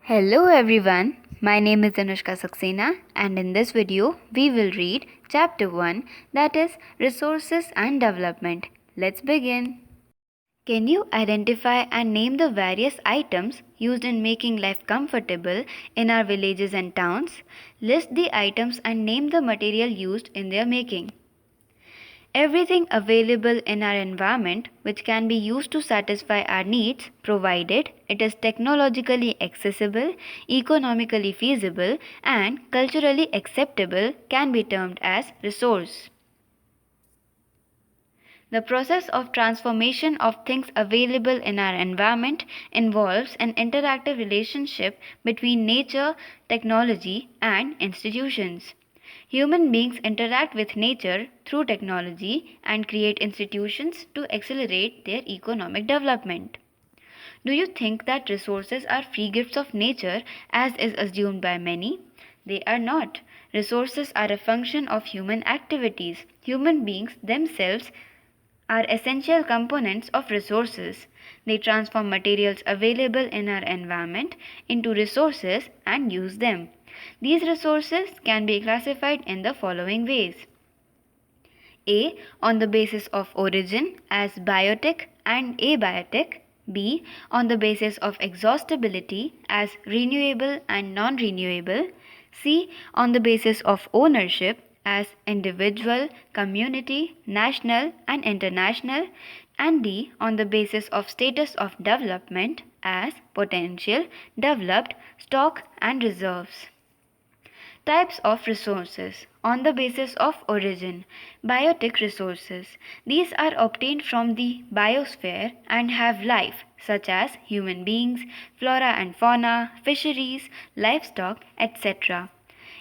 Hello everyone, my name is Anushka Saxena and in this video we will read chapter 1, that is Resources and Development. Let's begin. Can you identify and name the various items used in making life comfortable in our villages and towns? List the items and name the material used in their making. Everything available in our environment which can be used to satisfy our needs, provided it is technologically accessible, economically feasible, and culturally acceptable, can be termed as resource. The process of transformation of things available in our environment involves an interactive relationship between nature, technology, and institutions. Human beings interact with nature through technology and create institutions to accelerate their economic development. Do you think that resources are free gifts of nature as is assumed by many? They are not. Resources are a function of human activities. Human beings themselves are essential components of resources. They transform materials available in our environment into resources and use them. These resources can be classified in the following ways. A. On the basis of origin as biotic and abiotic. B. On the basis of exhaustibility as renewable and non-renewable. C. On the basis of ownership as individual, community, national and international. And D. On the basis of status of development as potential, developed, stock and reserves. Types of resources on the basis of origin. Biotic resources. These are obtained from the biosphere and have life, such as human beings, flora and fauna, fisheries, livestock, etc.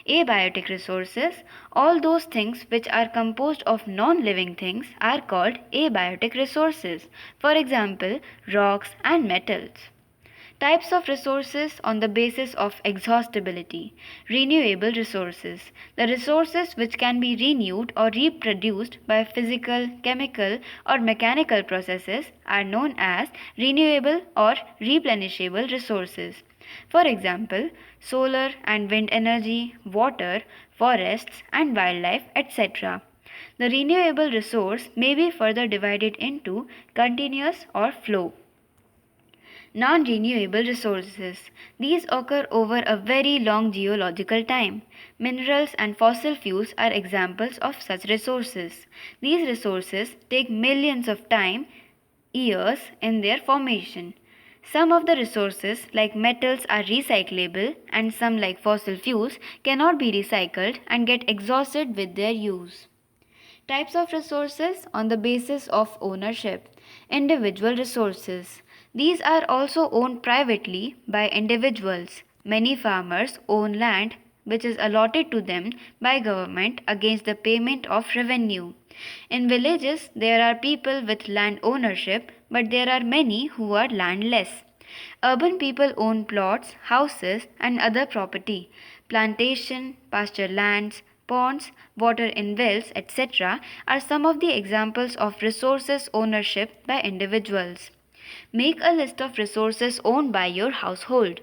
Abiotic resources. All those things which are composed of non-living things are called abiotic resources. For example, rocks and metals. Types of resources on the basis of exhaustibility. Renewable resources. The resources which can be renewed or reproduced by physical, chemical, or mechanical processes are known as renewable or replenishable resources. For example, solar and wind energy, water, forests, and wildlife, etc. The renewable resource may be further divided into continuous or flow. Non-renewable resources. These occur over a very long geological time. Minerals and fossil fuels are examples of such resources. These resources take millions of years in their formation. Some of the resources like metals are recyclable and some like fossil fuels cannot be recycled and get exhausted with their use. Types of resources on the basis of ownership. Individual resources. These are also owned privately by individuals. Many farmers own land which is allotted to them by government against the payment of revenue. In villages, there are people with land ownership, but there are many who are landless. Urban people own plots, houses, and other property. Plantation, pasture lands, ponds, water in wells, etc. are some of the examples of resources ownership by individuals. Make a list of resources owned by your household.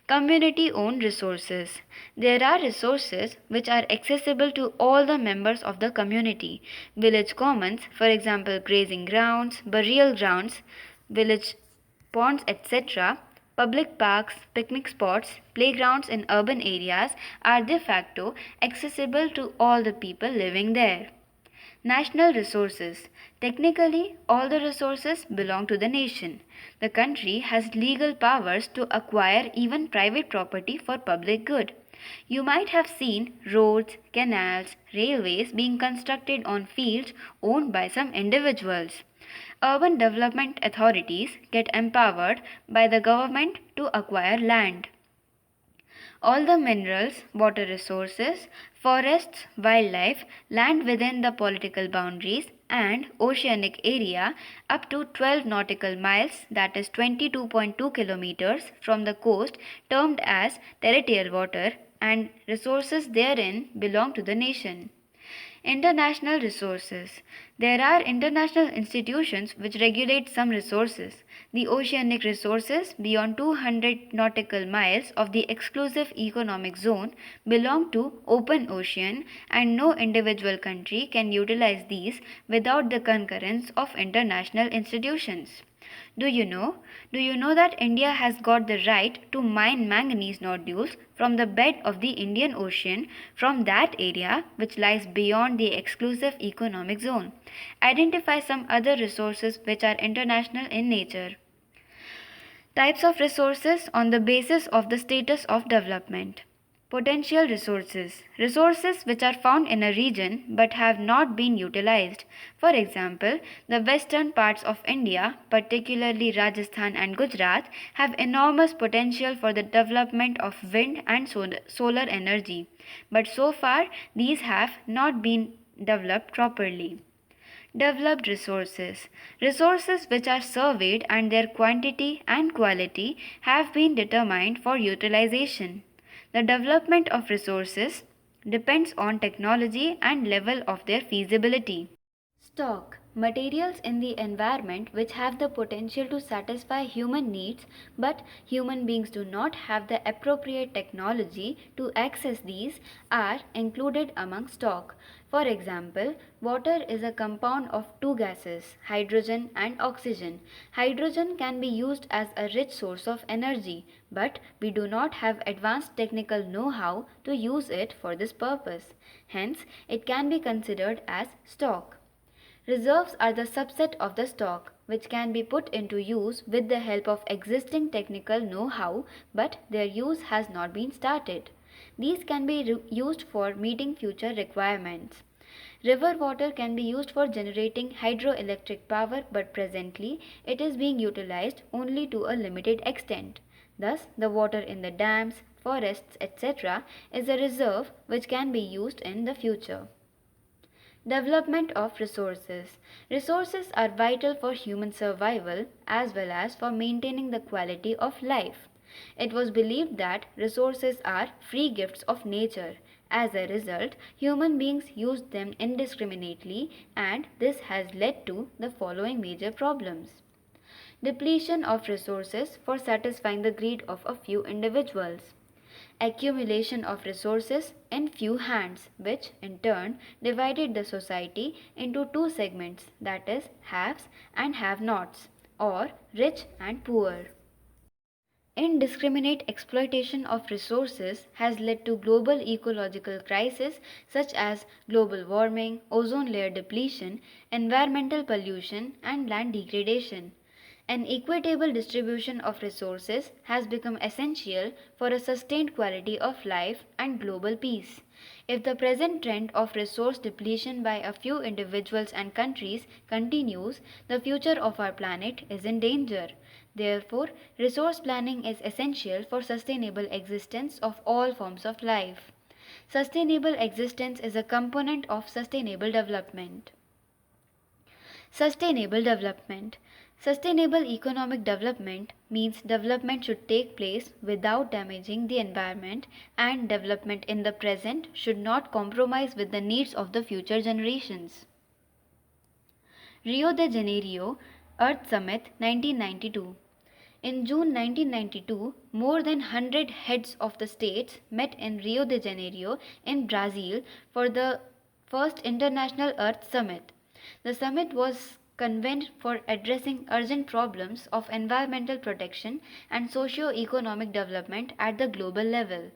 Community owned resources. There are resources which are accessible to all the members of the community. Village commons, for example, grazing grounds, burial grounds, village ponds, etc., public parks, picnic spots, playgrounds in urban areas are de facto accessible to all the people living there. National resources. Technically, all the resources belong to the nation. The country has legal powers to acquire even private property for public good. You might have seen roads, canals, railways being constructed on fields owned by some individuals. Urban development authorities get empowered by the government to acquire land. All the minerals, water resources, forests, wildlife, land within the political boundaries, and oceanic area up to 12 nautical miles, that is 22.2 kilometers from the coast, termed as territorial water, and resources therein belong to the nation. International resources. There are international institutions which regulate some resources. The oceanic resources beyond 200 nautical miles of the exclusive economic zone belong to open ocean, and no individual country can utilize these without the concurrence of international institutions. Do you know? Do you know that India has got the right to mine manganese nodules from the bed of the Indian Ocean from that area which lies beyond the exclusive economic zone? Identify some other resources which are international in nature. Types of resources on the basis of the status of development. Potential resources. Resources which are found in a region but have not been utilized. For example, the western parts of India, particularly Rajasthan and Gujarat, have enormous potential for the development of wind and solar energy, but so far these have not been developed properly. Developed resources. Resources which are surveyed and their quantity and quality have been determined for utilization. The development of resources depends on technology and level of their feasibility. Stock. Materials in the environment which have the potential to satisfy human needs, but human beings do not have the appropriate technology to access these, are included among stock. For example, water is a compound of two gases, hydrogen and oxygen. Hydrogen can be used as a rich source of energy, but we do not have advanced technical know-how to use it for this purpose. Hence, it can be considered as stock. Reserves are the subset of the stock, which can be put into use with the help of existing technical know-how, but their use has not been started. These can be used for meeting future requirements. River water can be used for generating hydroelectric power, but presently it is being utilized only to a limited extent. Thus, the water in the dams, forests, etc. is a reserve which can be used in the future. Development of resources. Resources are vital for human survival as well as for maintaining the quality of life. It was believed that resources are free gifts of nature. As a result, human beings used them indiscriminately, and this has led to the following major problems. Depletion of resources for satisfying the greed of a few individuals. Accumulation of resources in few hands, which in turn divided the society into two segments, that is, haves and have-nots, or rich and poor. Indiscriminate exploitation of resources has led to global ecological crises such as global warming, ozone layer depletion, environmental pollution, and land degradation. An equitable distribution of resources has become essential for a sustained quality of life and global peace. If the present trend of resource depletion by a few individuals and countries continues, the future of our planet is in danger. Therefore, resource planning is essential for sustainable existence of all forms of life. Sustainable existence is a component of sustainable development. Sustainable development. Sustainable economic development means development should take place without damaging the environment, and development in the present should not compromise with the needs of the future generations. Rio de Janeiro Earth Summit 1992. In June 1992, more than 100 heads of the states met in Rio de Janeiro in Brazil for the first International Earth Summit. The summit was convened for addressing urgent problems of environmental protection and socio-economic development at the global level.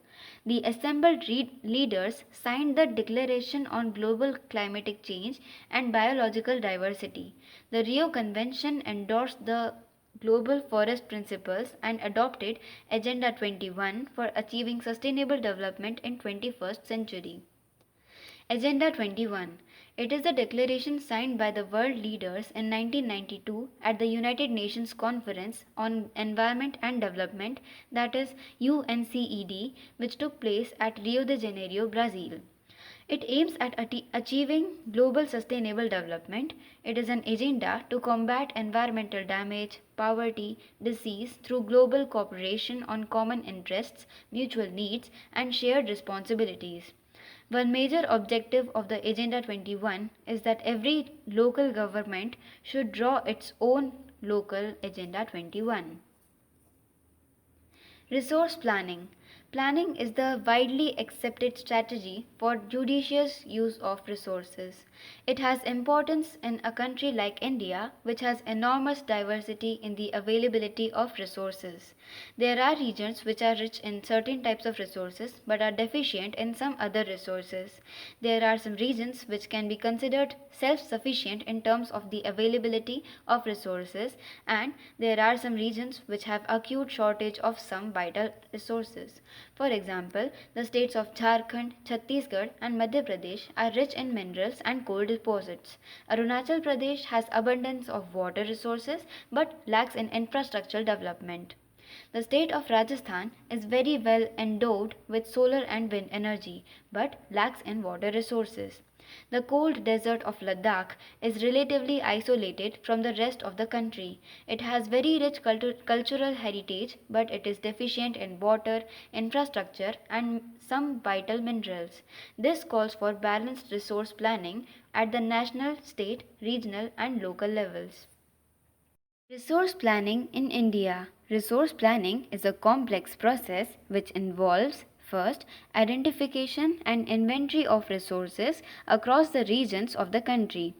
The assembled leaders signed the Declaration on Global Climatic Change and Biological Diversity. The Rio Convention endorsed the Global Forest Principles and adopted Agenda 21 for achieving sustainable development in 21st century. Agenda 21. It is the declaration signed by the world leaders in 1992 at the United Nations Conference on Environment and Development, that is UNCED, which took place at Rio de Janeiro, Brazil. It aims at achieving global sustainable development. It is an agenda to combat environmental damage, poverty, disease through global cooperation on common interests, mutual needs, and shared responsibilities. One major objective of the Agenda 21 is that every local government should draw its own local Agenda 21. Resource planning. Planning is the widely accepted strategy for judicious use of resources. It has importance in a country like India, which has enormous diversity in the availability of resources. There are regions which are rich in certain types of resources but are deficient in some other resources. There are some regions which can be considered self-sufficient in terms of the availability of resources, and there are some regions which have acute shortage of some vital resources. For example, the states of Jharkhand, Chhattisgarh and Madhya Pradesh are rich in minerals and coal deposits. Arunachal Pradesh has abundance of water resources but lacks in infrastructural development. The state of Rajasthan is very well endowed with solar and wind energy but lacks in water resources. The cold desert of Ladakh is relatively isolated from the rest of the country. It has very rich cultural heritage but it is deficient in water, infrastructure and some vital minerals. This calls for balanced resource planning at the national, state, regional and local levels. Resource planning in India. Resource planning is a complex process which involves first, identification and inventory of resources across the regions of the country.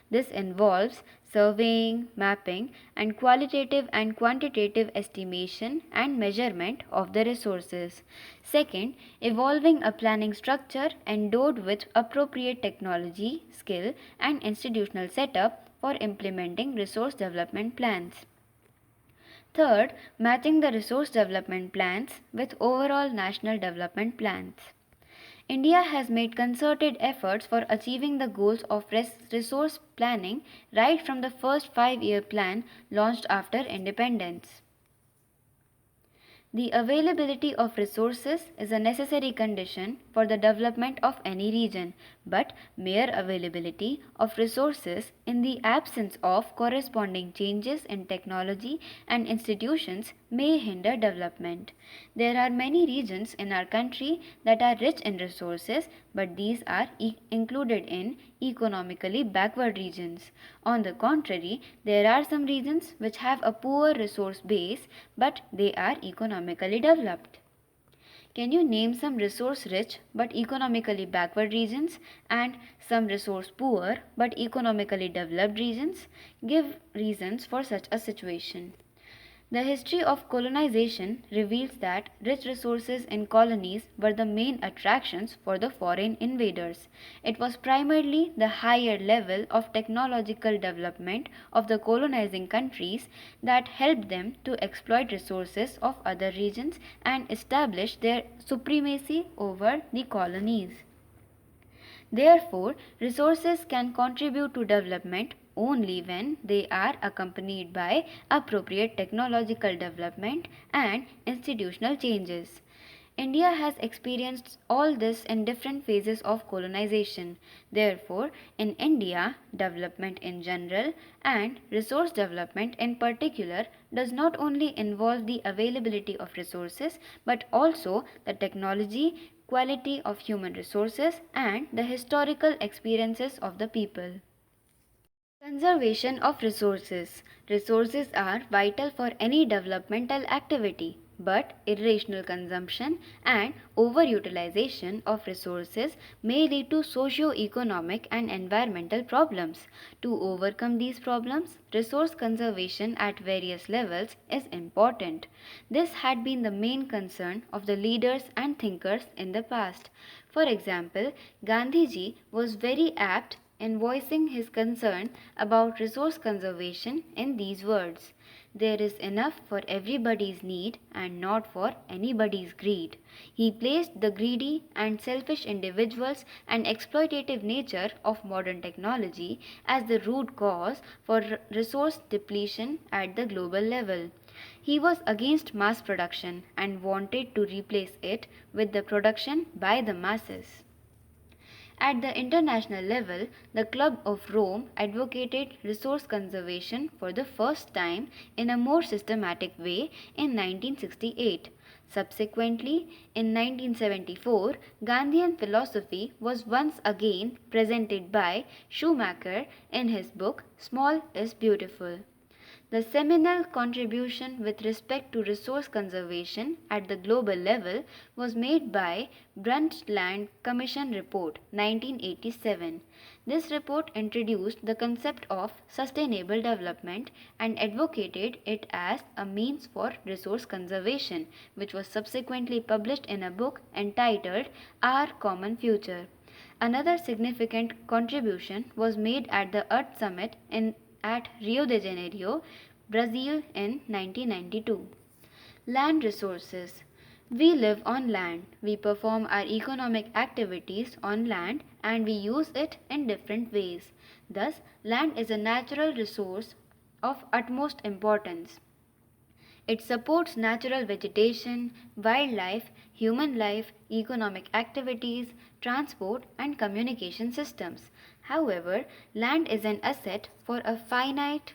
This involves surveying, mapping, and qualitative and quantitative estimation and measurement of the resources. Second, evolving a planning structure endowed with appropriate technology, skill, and institutional setup for implementing resource development plans. Third, matching the resource development plans with overall national development plans. India has made concerted efforts for achieving the goals of resource planning right from the first 5-year plan launched after independence. The availability of resources is a necessary condition for the development of any region, but mere availability of resources in the absence of corresponding changes in technology and institutions may hinder development. There are many regions in our country that are rich in resources, but these are included in economically backward regions. On the contrary, there are some regions which have a poor resource base, but they are economically developed. Can you name some resource rich but economically backward regions and some resource poor but economically developed regions? Give reasons for such a situation. The history of colonization reveals that rich resources in colonies were the main attractions for the foreign invaders. It was primarily the higher level of technological development of the colonizing countries that helped them to exploit resources of other regions and establish their supremacy over the colonies. Therefore, resources can contribute to development only when they are accompanied by appropriate technological development and institutional changes. India has experienced all this in different phases of colonization. Therefore, in India, development in general and resource development in particular does not only involve the availability of resources but also the technology, quality of human resources, and the historical experiences of the people. Conservation of resources. Resources are vital for any developmental activity, but irrational consumption and overutilization of resources may lead to socio-economic and environmental problems. To overcome these problems, resource conservation at various levels is important. This had been the main concern of the leaders and thinkers in the past. For example, Gandhiji was very apt in voicing his concern about resource conservation in these words: "There is enough for everybody's need and not for anybody's greed." He placed the greedy and selfish individuals and exploitative nature of modern technology as the root cause for resource depletion at the global level. He was against mass production and wanted to replace it with the production by the masses. At the international level, the Club of Rome advocated resource conservation for the first time in a more systematic way in 1968. Subsequently, in 1974, Gandhian philosophy was once again presented by Schumacher in his book Small is Beautiful. The seminal contribution with respect to resource conservation at the global level was made by Brundtland Commission Report 1987. This report introduced the concept of sustainable development and advocated it as a means for resource conservation, which was subsequently published in a book entitled Our Common Future. Another significant contribution was made at the Earth Summit at Rio de Janeiro, Brazil in 1992. Land resources. We live on land. We perform our economic activities on land and we use it in different ways. Thus, land is a natural resource of utmost importance. It supports natural vegetation, wildlife, human life, economic activities, transport, and communication systems. However, land is an asset for a finite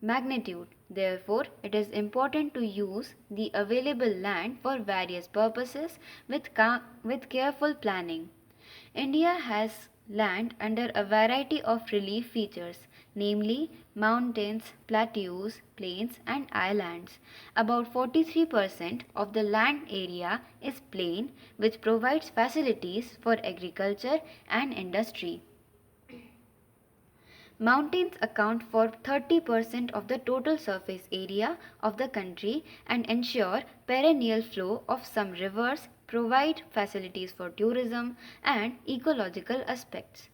magnitude. Therefore, it is important to use the available land for various purposes with careful planning. India has land under a variety of relief features, namely mountains, plateaus, plains, and islands. About 43% of the land area is plain, which provides facilities for agriculture and industry. Mountains account for 30% of the total surface area of the country and ensure perennial flow of some rivers, provide facilities for tourism and ecological aspects.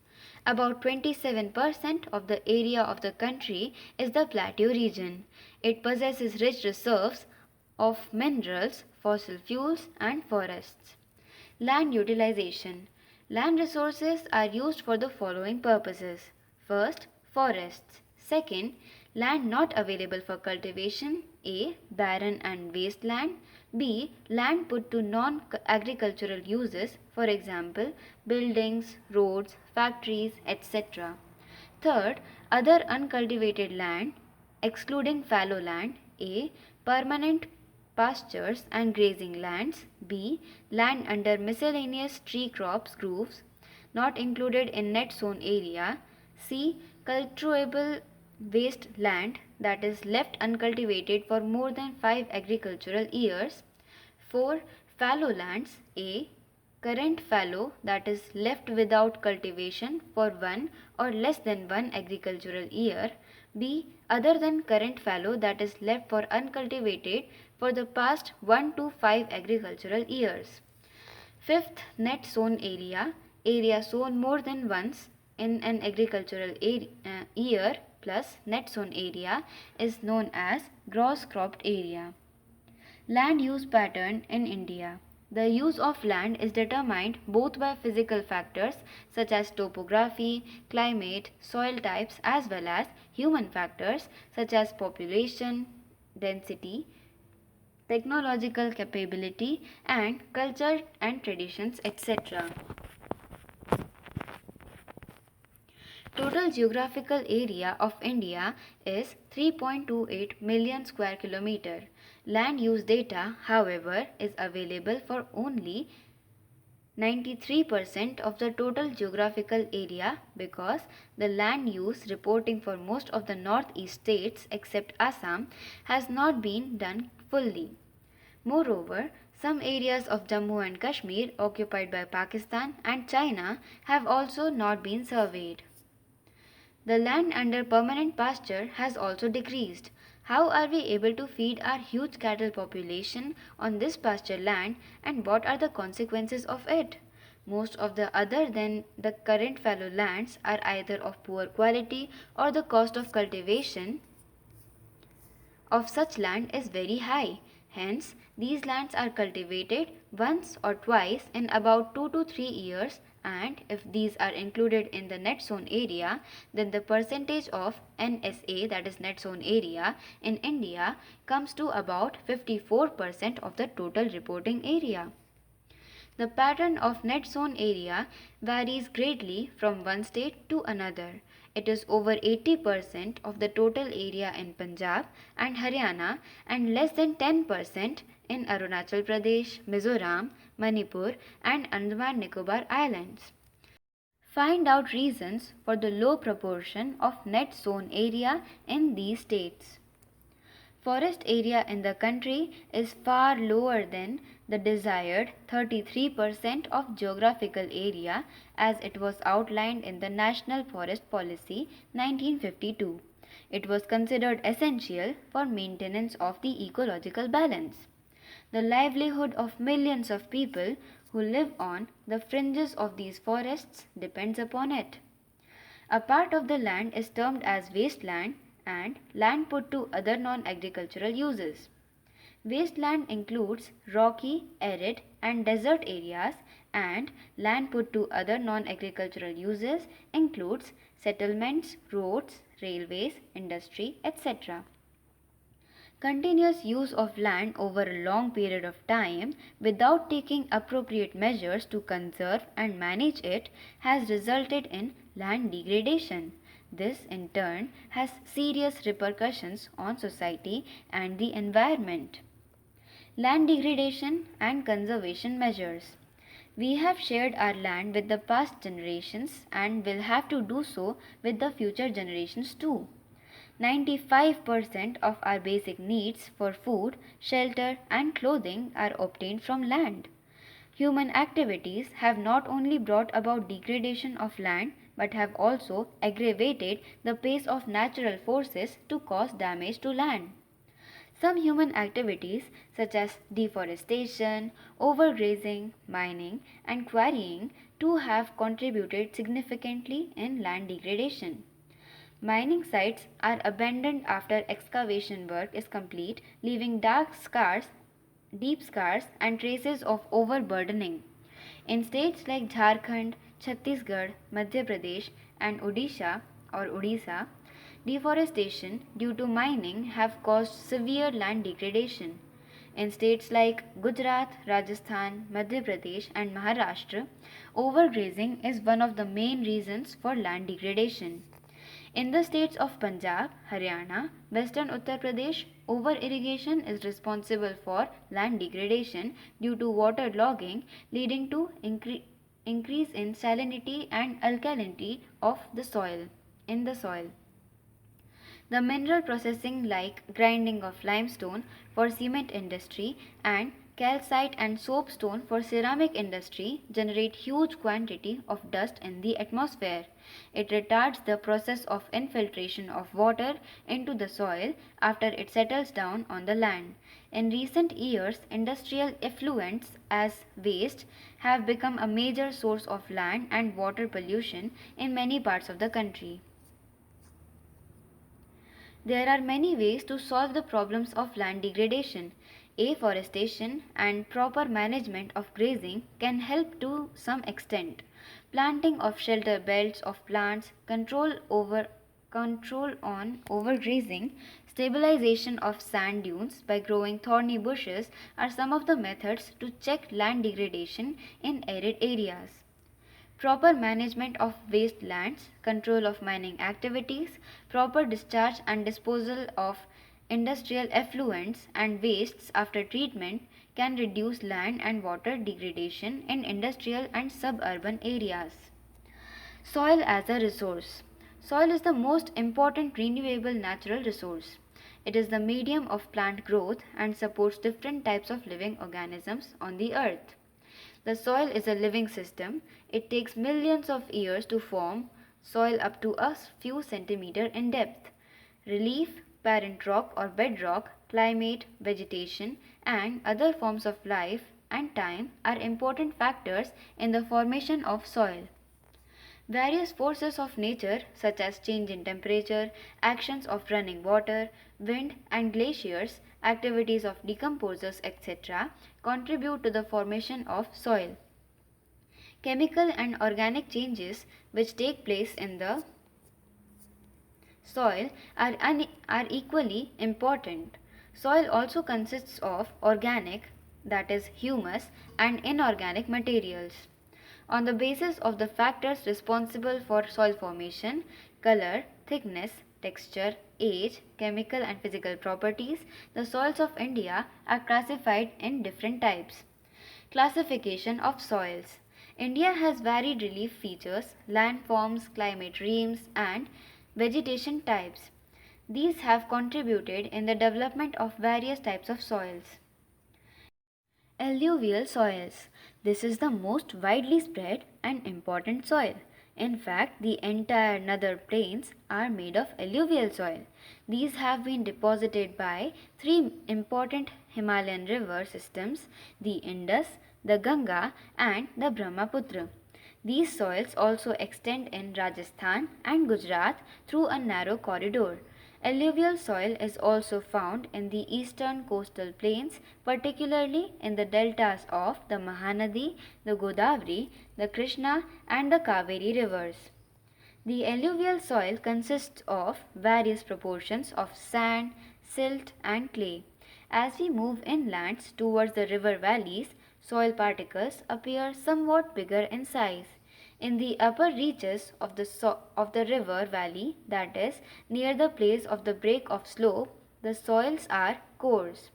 About 27% of the area of the country is the plateau region. It possesses rich reserves of minerals, fossil fuels and forests. Land utilization. Land resources are used for the following purposes. First, forests. Second, land not available for cultivation. A. Barren and waste land. B. Land put to non-agricultural uses, for example, buildings, roads, factories, etc. Third, other uncultivated land, excluding fallow land. A. Permanent pastures and grazing lands. B. Land under miscellaneous tree crops groves, not included in net sown area. C. Cultivable waste land that is left uncultivated for more than 5 agricultural years. 4. Fallow lands. A. Current fallow that is left without cultivation for 1 or less than 1 agricultural year. B. Other than current fallow that is left for uncultivated for the past 1 to 5 agricultural years. Fifth, net sown area. Area sown more than once in an agricultural year plus net sown area is known as gross cropped area. Land use pattern in India. The use of land is determined both by physical factors such as topography, climate, soil types, as well as human factors such as population, density, technological capability, and culture and traditions, etc. Total geographical area of India is 3.28 million square kilometer. Land use data, however, is available for only 93% of the total geographical area because the land use reporting for most of the northeast states except Assam has not been done fully. Moreover, some areas of Jammu and Kashmir occupied by Pakistan and China have also not been surveyed. The land under permanent pasture has also decreased. How are we able to feed our huge cattle population on this pasture land and what are the consequences of it? Most of the other than the current fallow lands are either of poor quality or the cost of cultivation of such land is very high. Hence, these lands are cultivated once or twice in about 2 to 3 years, and if these are included in the net sown area, then the percentage of NSA, that is net sown area, in India comes to about 54% of the total reporting area. The pattern of net sown area varies greatly from one state to another. It is over 80% of the total area in Punjab and Haryana and less than 10% in Arunachal Pradesh, Mizoram, Manipur and Andaman Nicobar Islands. Find out reasons for the low proportion of net sown area in these states. Forest area in the country is far lower than the desired 33% of geographical area as it was outlined in the National Forest Policy 1952. It was considered essential for maintenance of the ecological balance. The livelihood of millions of people who live on the fringes of these forests depends upon it. A part of the land is termed as wasteland and land put to other non-agricultural uses. Wasteland includes rocky, arid and desert areas, and land put to other non-agricultural uses includes settlements, roads, railways, industry, etc. Continuous use of land over a long period of time without taking appropriate measures to conserve and manage it has resulted in land degradation. This in turn has serious repercussions on society and the environment. Land degradation and conservation measures. We have shared our land with the past generations and will have to do so with the future generations too. 95% of our basic needs for food, shelter, and clothing are obtained from land. Human activities have not only brought about degradation of land but have also aggravated the pace of natural forces to cause damage to land. Some human activities such as deforestation, overgrazing, mining, and quarrying too have contributed significantly in land degradation. Mining sites are abandoned after excavation work is complete, leaving deep scars and traces of overburdening. In states like Jharkhand, Chhattisgarh, Madhya Pradesh and Odisha, deforestation due to mining have caused severe land degradation. In states like Gujarat, Rajasthan, Madhya Pradesh and Maharashtra, overgrazing is one of the main reasons for land degradation. In the states of Punjab, Haryana, Western Uttar Pradesh, over-irrigation is responsible for land degradation due to water logging, leading to increase in salinity and alkalinity of the soil. The mineral processing like grinding of limestone for cement industry and calcite and soapstone for ceramic industry generate huge quantity of dust in the atmosphere. It retards the process of infiltration of water into the soil after it settles down on the land. In recent years, industrial effluents as waste have become a major source of land and water pollution in many parts of the country. There are many ways to solve the problems of land degradation. Afforestation and proper management of grazing can help to some extent. Planting of shelter belts of plants, control on overgrazing, stabilization of sand dunes by growing thorny bushes are some of the methods to check land degradation in arid areas. Proper management of wastelands, control of mining activities, proper discharge and disposal of industrial effluents and wastes after treatment can reduce land and water degradation in industrial and suburban areas. Soil as a resource. Soil is the most important renewable natural resource. It is the medium of plant growth and supports different types of living organisms on the earth. The soil is a living system. It takes millions of years to form soil up to a few centimeters in depth. Relief, parent rock or bedrock, climate, vegetation, and other forms of life and time are important factors in the formation of soil. Various forces of nature such as change in temperature, actions of running water, wind and glaciers, activities of decomposers etc. contribute to the formation of soil. Chemical and organic changes which take place in the soil are equally important. Soil also consists of organic that is humus, and inorganic materials. On the basis of the factors responsible for soil formation, color, thickness, texture, age, chemical and physical properties, the soils of India are classified in different types. Classification of soils. India has varied relief features, landforms, climate regimes, and vegetation types. These have contributed in the development of various types of soils. Alluvial soils. This is the most widely spread and important soil. In fact, the entire northern plains are made of alluvial soil. These have been deposited by three important Himalayan river systems, the Indus, the Ganga and the Brahmaputra. These soils also extend in Rajasthan and Gujarat through a narrow corridor. Alluvial soil is also found in the eastern coastal plains, particularly in the deltas of the Mahanadi, the Godavari, the Krishna and the Kaveri rivers. The alluvial soil consists of various proportions of sand, silt and clay. As we move inlands towards the river valleys, soil particles appear somewhat bigger in size. In the upper reaches of the river valley, that is, near the place of the break of slope, the soils are coarse.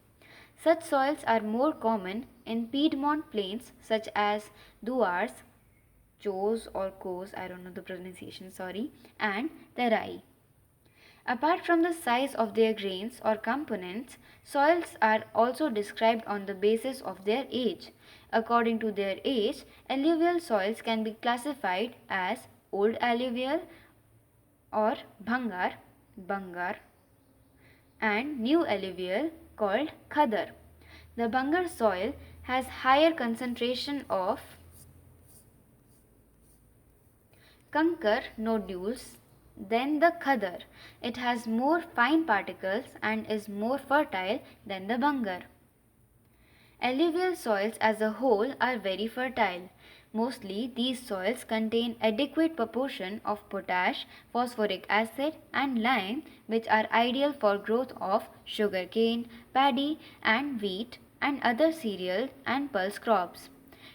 Such soils are more common in Piedmont plains such as Duars, Chos or Kos, I don't know the pronunciation, sorry, and Terai. Apart from the size of their grains or components, soils are also described on the basis of their age. According to their age, alluvial soils can be classified as old alluvial or Bangar, and new alluvial called Khadar. The Bangar soil has higher concentration of Kankar nodules than the Khadar. It has more fine particles and is more fertile than the Bangar. Alluvial soils as a whole are very fertile. Mostly these soils contain adequate proportion of potash, phosphoric acid and lime, which are ideal for growth of sugarcane, paddy and wheat and other cereal and pulse crops.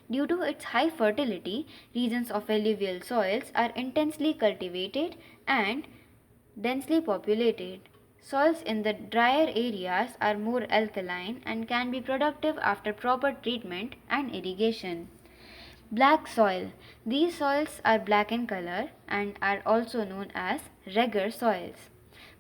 Due to its high fertility, regions of alluvial soils are intensely cultivated and densely populated. Soils in the drier areas are more alkaline and can be productive after proper treatment and irrigation. Black soil. These soils are black in color and are also known as regger soils.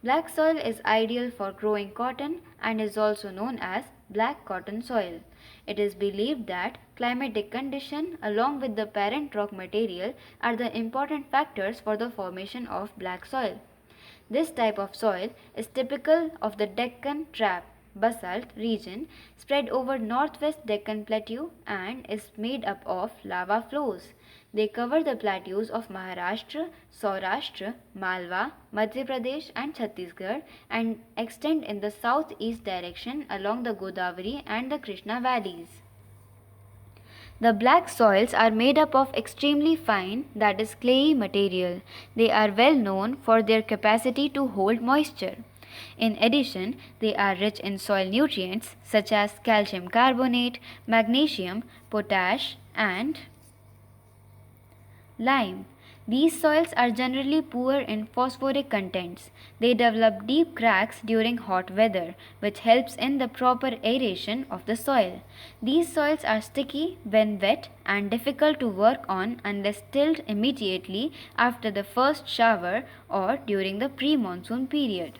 Black soil is ideal for growing cotton and is also known as black cotton soil. It is believed that climatic condition along with the parent rock material are the important factors for the formation of black soil. This type of soil is typical of the Deccan Trap basalt region spread over northwest Deccan Plateau and is made up of lava flows. They cover the plateaus of Maharashtra, Saurashtra, Malwa, Madhya Pradesh and Chhattisgarh and extend in the southeast direction along the Godavari and the Krishna valleys. The black soils are made up of extremely fine, that is clayey material. They are well known for their capacity to hold moisture. In addition, they are rich in soil nutrients such as calcium carbonate, magnesium, potash and lime. These soils are generally poor in phosphoric contents. They develop deep cracks during hot weather, which helps in the proper aeration of the soil. These soils are sticky when wet and difficult to work on unless tilled immediately after the first shower or during the pre-monsoon period.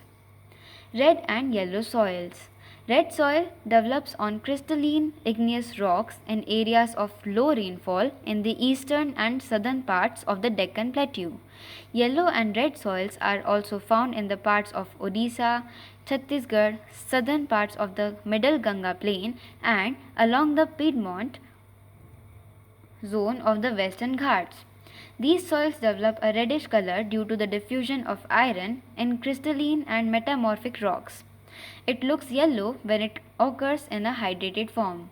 Red and yellow soils. Red soil develops on crystalline igneous rocks in areas of low rainfall in the eastern and southern parts of the Deccan Plateau. Yellow and red soils are also found in the parts of Odisha, Chhattisgarh, southern parts of the Middle Ganga Plain and along the Piedmont zone of the Western Ghats. These soils develop a reddish color due to the diffusion of iron in crystalline and metamorphic rocks. It looks yellow when it occurs in a hydrated form.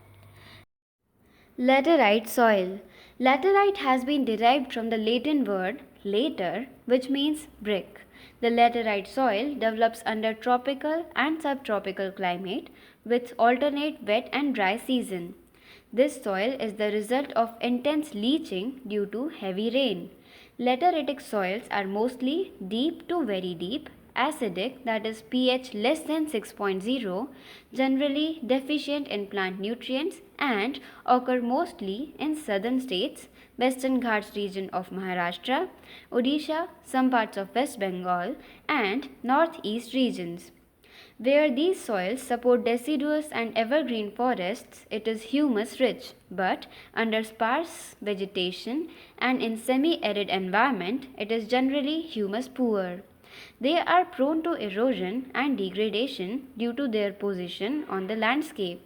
Laterite soil. Laterite has been derived from the Latin word later, which means brick. The laterite soil develops under tropical and subtropical climate, with alternate wet and dry season. This soil is the result of intense leaching due to heavy rain. Lateritic soils are mostly deep to very deep, acidic, that is pH less than 6.0, generally deficient in plant nutrients, and occur mostly in southern states, Western Ghats region of Maharashtra, Odisha, some parts of West Bengal, and northeast regions. Where these soils support deciduous and evergreen forests, it is humus rich, but under sparse vegetation and in semi-arid environment, it is generally humus poor. They are prone to erosion and degradation due to their position on the landscape.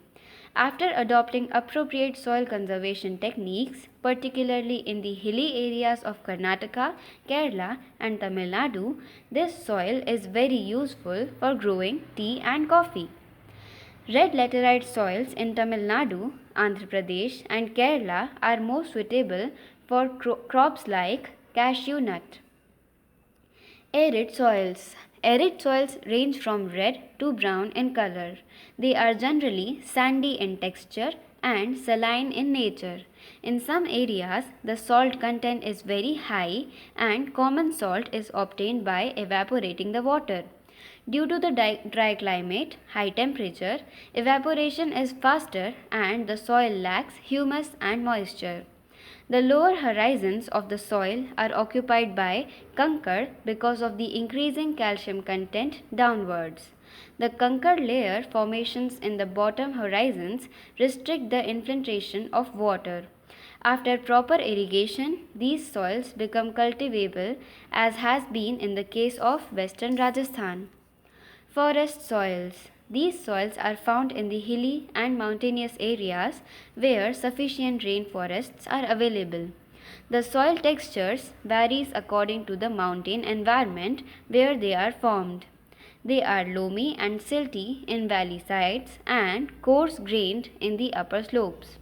After adopting appropriate soil conservation techniques, particularly in the hilly areas of Karnataka, Kerala, and Tamil Nadu, this soil is very useful for growing tea and coffee. Red laterite soils in Tamil Nadu, Andhra Pradesh, and Kerala are more suitable for crops like cashew nut. Arid soils. Arid soils range from red to brown in color. They are generally sandy in texture and saline in nature. In some areas, the salt content is very high and common salt is obtained by evaporating the water. Due to the dry climate, high temperature, evaporation is faster and the soil lacks humus and moisture. The lower horizons of the soil are occupied by conker because of the increasing calcium content downwards. The conker layer formations in the bottom horizons restrict the infiltration of water. After proper irrigation, these soils become cultivable, as has been in the case of western Rajasthan. Forest soils. These soils are found in the hilly and mountainous areas where sufficient rainforests are available. The soil textures varies according to the mountain environment where they are formed. They are loamy and silty in valley sides and coarse-grained in the upper slopes.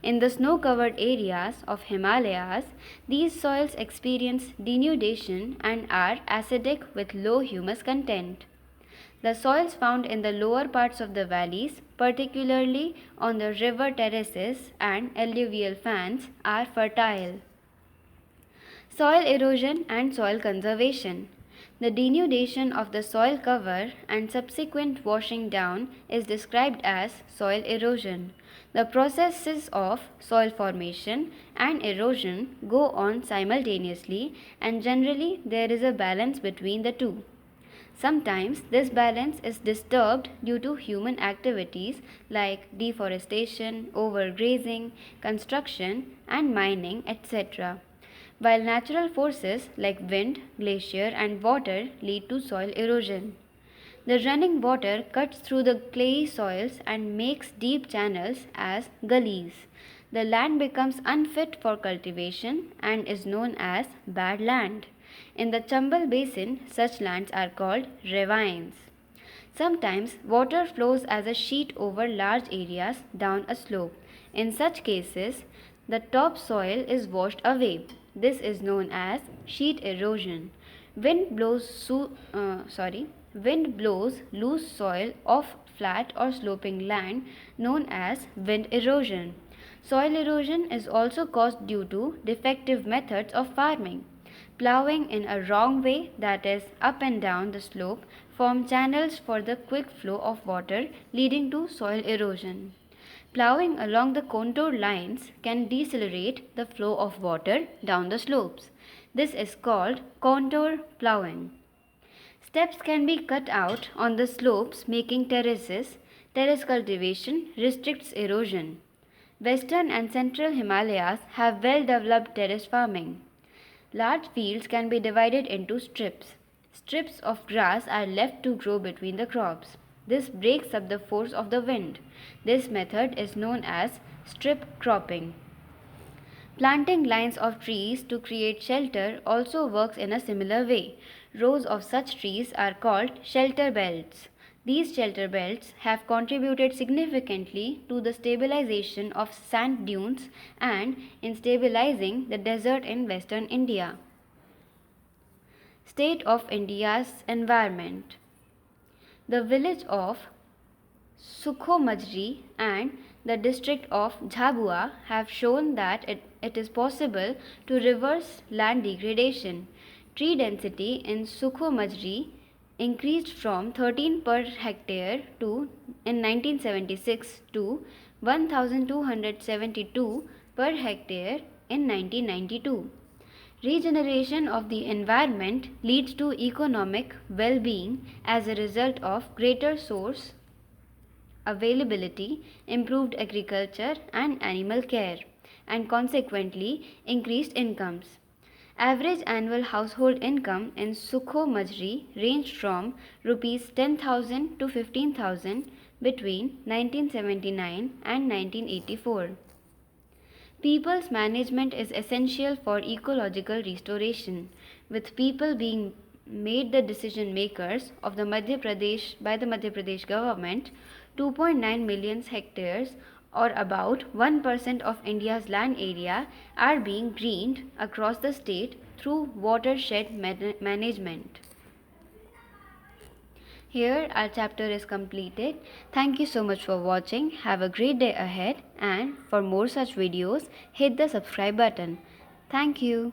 In the snow-covered areas of Himalayas, these soils experience denudation and are acidic with low humus content. The soils found in the lower parts of the valleys, particularly on the river terraces and alluvial fans, are fertile. Soil erosion and soil conservation. The denudation of the soil cover and subsequent washing down is described as soil erosion. The processes of soil formation and erosion go on simultaneously, and generally there is a balance between the two. Sometimes this balance is disturbed due to human activities like deforestation, overgrazing, construction, and mining, etc., while natural forces like wind, glacier, and water lead to soil erosion. The running water cuts through the clayey soils and makes deep channels as gullies. The land becomes unfit for cultivation and is known as bad land. In the Chambal basin, such lands are called ravines. Sometimes water flows as a sheet over large areas down a slope. In such cases, the topsoil is washed away. This is known as sheet erosion. Wind blows, wind blows loose soil off flat or sloping land, known as wind erosion. Soil erosion is also caused due to defective methods of farming. Plowing in a wrong way, that is up and down the slope, form channels for the quick flow of water, leading to soil erosion. Plowing along the contour lines can decelerate the flow of water down the slopes. This is called contour plowing. Steps can be cut out on the slopes, making terraces. Terrace cultivation restricts erosion. Western and central Himalayas have well-developed terrace farming. Large fields can be divided into strips. Strips of grass are left to grow between the crops. This breaks up the force of the wind. This method is known as strip cropping. Planting lines of trees to create shelter also works in a similar way. Rows of such trees are called shelter belts. These shelter belts have contributed significantly to the stabilization of sand dunes and in stabilizing the desert in western India. State of India's environment. The village of Sukho and the district of Jhabua have shown that it is possible to reverse land degradation. Tree density in Sukho increased from 13 per hectare in 1976 to 1272 per hectare in 1992. Regeneration of the environment leads to economic well-being as a result of greater source availability, improved agriculture and animal care, and consequently increased incomes. Average annual household income in Sukho Majri ranged from rupees 10,000 to 15,000 between 1979 and 1984. People's management is essential for ecological restoration, with people being made the decision makers of the Madhya Pradesh government. 2.9 million hectares or about 1% of India's land area are being greened across the state through watershed management. Here our chapter is completed. Thank you so much for watching. Have a great day ahead, and for more such videos hit the subscribe button. Thank you.